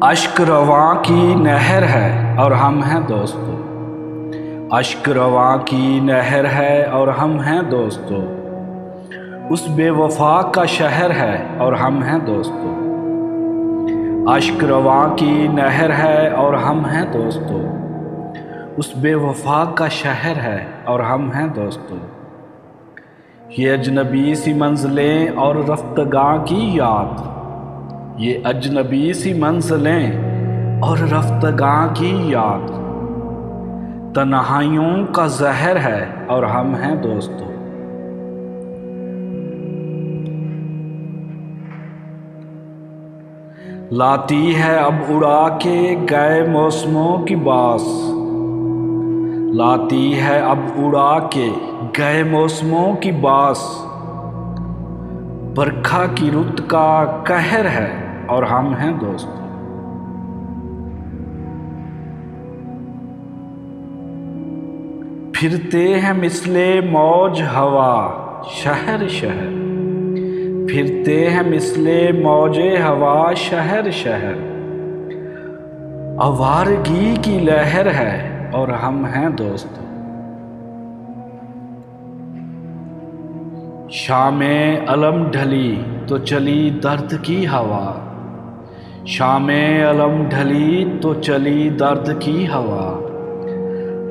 अश्क रवां की नहर है और हम हैं दोस्तों, अश्क रवां की नहर है और हम हैं दोस्तों, उस बेवफा का शहर है और हम हैं दोस्तों। अश्क रवां की नहर है और हम हैं दोस्तों, उस बेवफा का शहर है और हम हैं दोस्तों। ये अजनबी सी मंजिलें और रफ्तगां की याद, ये अजनबी सी मंजिलें और रफ्तगां की याद, तन्हाइयों का जहर है और हम हैं दोस्तों। लाती है अब उड़ा के गए मौसमों की बास, लाती है अब उड़ा के गए मौसमों की बास, बरखा की रुत का कहर है और हम हैं दोस्तों। फिरते हैं मिसले मौज हवा शहर शहर, फिरते हैं मिसले मौजे हवा शहर शहर, आवारगी की लहर है और हम हैं दोस्तों। शामे अलम ढली तो चली दर्द की हवा, शामे अलम ढली तो चली दर्द की हवा,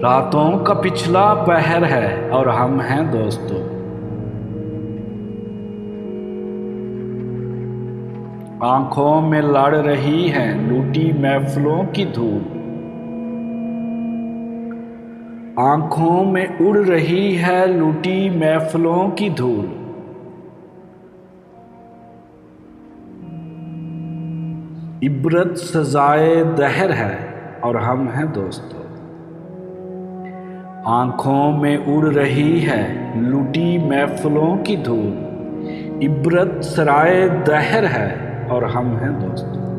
रातों का पिछला पहर है और हम हैं दोस्तों। आंखों में लड़ रही है लूटी महफिलों की धूल, आंखों में उड़ रही है लूटी महफिलों की धूल, इबरत सजाए दहर है और हम हैं दोस्तों। आंखों में उड़ रही है लूटी महफिलों की धूल, इबरत सराए दहर है और हम हैं दोस्तों।